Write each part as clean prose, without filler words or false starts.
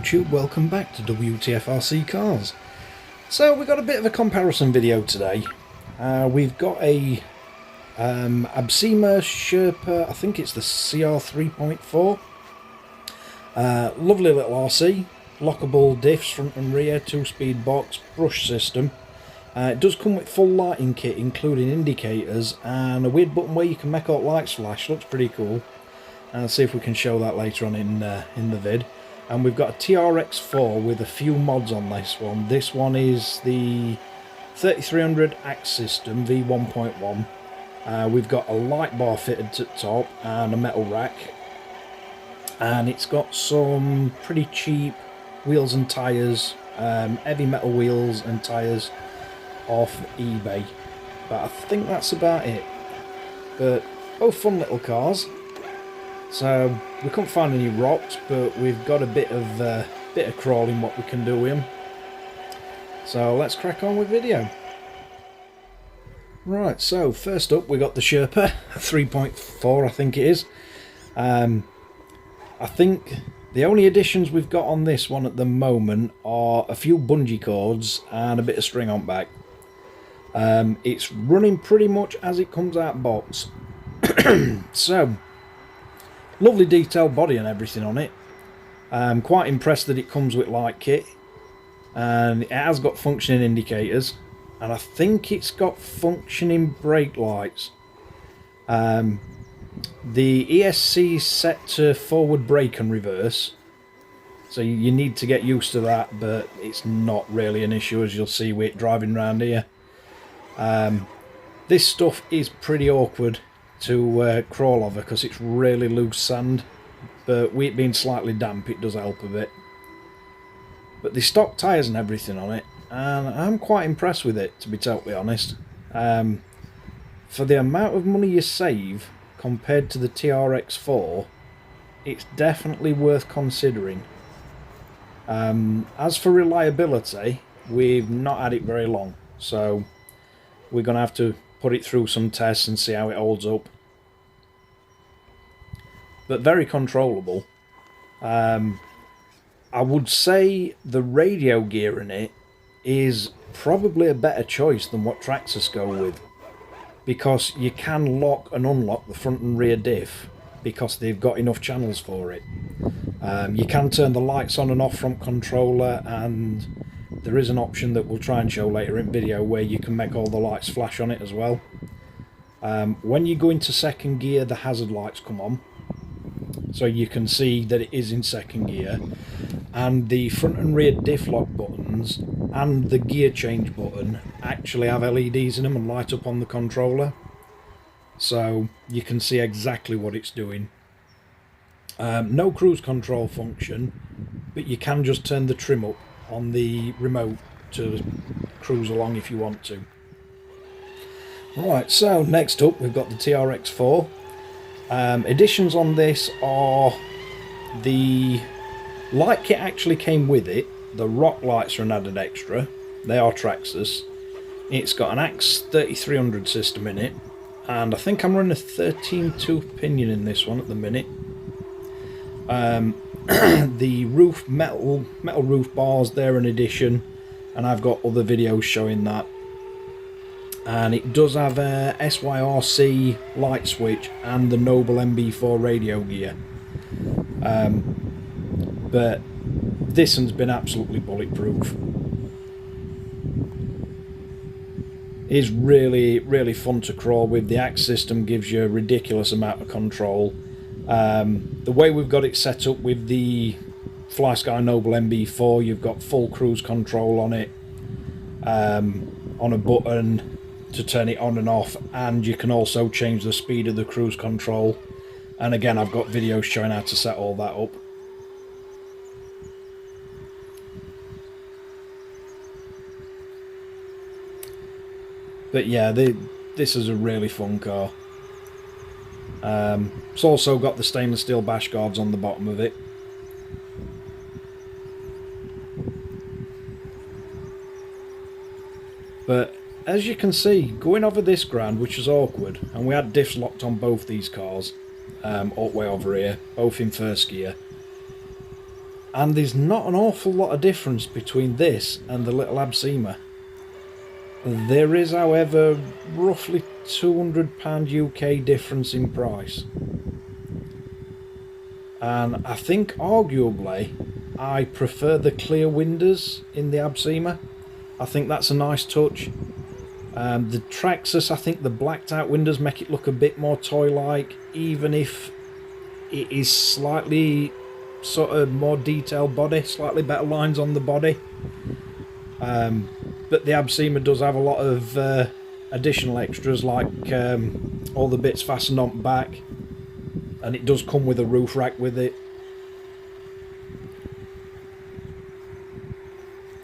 YouTube, welcome back to Wtf Rc Cars. So we've got a bit of a comparison video today. We've got a Absima Sherpa, I think it's the CR 3.4. Lovely little RC, lockable diffs front and rear, 2-speed box, brush system. It does come with full lighting kit including indicators and a weird button where you can make out lights flash. Looks pretty cool. I'll see if we can show that later on in the vid. And we've got a TRX4 with a few mods on this one. This one is the 3300 axe system V1.1. We've got a light bar fitted to the top and a metal rack. And it's got some pretty cheap wheels and tyres, heavy metal wheels and tyres off eBay. But I think that's about it. But both fun little cars. So we couldn't find any rocks, but we've got a bit of crawling what we can do with them. So let's crack on with video. Right, so first up we got the Sherpa 3.4, I think it is. I think the only additions we've got on this one at the moment are a few bungee cords and a bit of string on back. It's running pretty much as it comes out box. So lovely detailed body and everything on it. I'm quite impressed that it comes with light kit, and it has got functioning indicators, and I think it's got functioning brake lights. The ESC is set to forward brake and reverse, so you need to get used to that, but it's not really an issue, as you'll see with it driving around here. This stuff is pretty awkward to crawl over because it's really loose sand, but with it being slightly damp it does help a bit. But the stock tyres and everything on it, and I'm quite impressed with it, to be totally honest. For the amount of money you save compared to the TRX4, it's definitely worth considering. As for reliability, we've not had it very long, so we're going to have to put it through some tests and see how it holds up. But very controllable. I would say the radio gear in it is probably a better choice than what Traxxas go with, because you can lock and unlock the front and rear diff because they've got enough channels for it. You can turn the lights on and off from controller, and there is an option that we'll try and show later in video where you can make all the lights flash on it as well. When you go into second gear, the hazard lights come on, so you can see that it is in second gear, and the front and rear diff lock buttons and the gear change button actually have LEDs in them and light up on the controller, so you can see exactly what it's doing. No cruise control function, but you can just turn the trim up on the remote to cruise along if you want to. Right, so next up we've got the TRX4. Additions on this are the light kit actually came with it. The rock lights are an added extra. They are Traxxas. It's got an Axe 3300 system in it, and I think I'm running a 13-tooth pinion in this one at the minute. The roof metal roof bars, they're an addition, and I've got other videos showing that. And it does have a SYRC light switch and the Noble MB4 radio gear. But this one's been absolutely bulletproof. It's really fun to crawl with. The Axe system gives you a ridiculous amount of control. The way we've got it set up with the FlySky Noble MB4, you've got full cruise control on it, on a button to turn it on and off, and you can also change the speed of the cruise control, and again I've got videos showing how to set all that up. But yeah, this is a really fun car. It's also got the stainless steel bash guards on the bottom of it. But as you can see, going over this ground, which is awkward, and we had diffs locked on both these cars, all the way over here, both in first gear, And there's not an awful lot of difference between this and the little Absima. There is, however, roughly £200 UK difference in price. And I think arguably I prefer the clear windows in the Absima. I think that's a nice touch. The Traxxas, I think the blacked out windows make it look a bit more toy-like, even if it is slightly sort of more detailed body, slightly better lines on the body. But the Absima does have a lot of additional extras, like all the bits fastened on back, and it does come with a roof rack with it.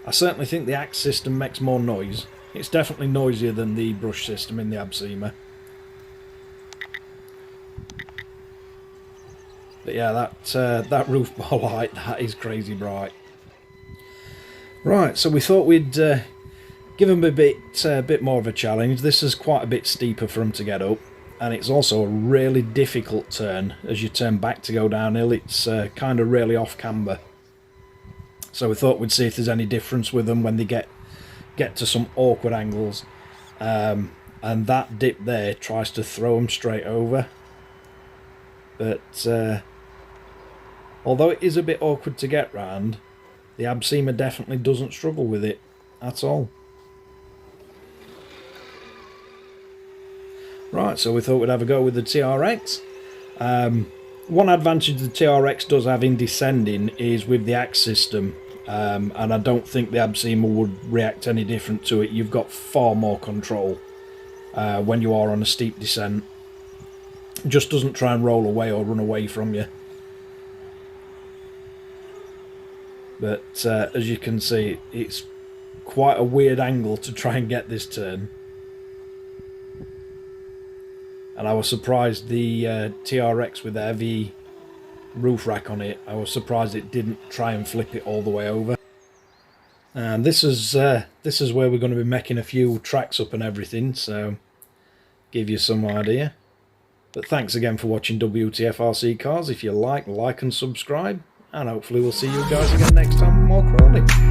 I certainly think the axe system makes more noise. It's definitely noisier than the brush system in the Absima. But yeah, that roof bar light, that is crazy bright. Right, so we thought we'd give them a bit more of a challenge. This is quite a bit steeper for them to get up, and it's also a really difficult turn. As you turn back to go downhill, it's kind of really off camber. So we thought we'd see if there's any difference with them when they get to some awkward angles. And that dip there tries to throw them straight over. But although it is a bit awkward to get round, the Absima definitely doesn't struggle with it at all. Right, so we thought we'd have a go with the TRX. One advantage the TRX does have in descending is with the axe system, and I don't think the Absima would react any different to it. You've got far more control when you are on a steep descent. It just doesn't try and roll away or run away from you. But as you can see, it's quite a weird angle to try and get this turn. And I was surprised the TRX with the heavy roof rack on it, I was surprised it didn't try and flip it all the way over. And this is where we're going to be making a few tracks up and everything, so give you some idea. But thanks again for watching Wtf Rc Cars. If you like and subscribe, and hopefully we'll see you guys again next time with more crawling.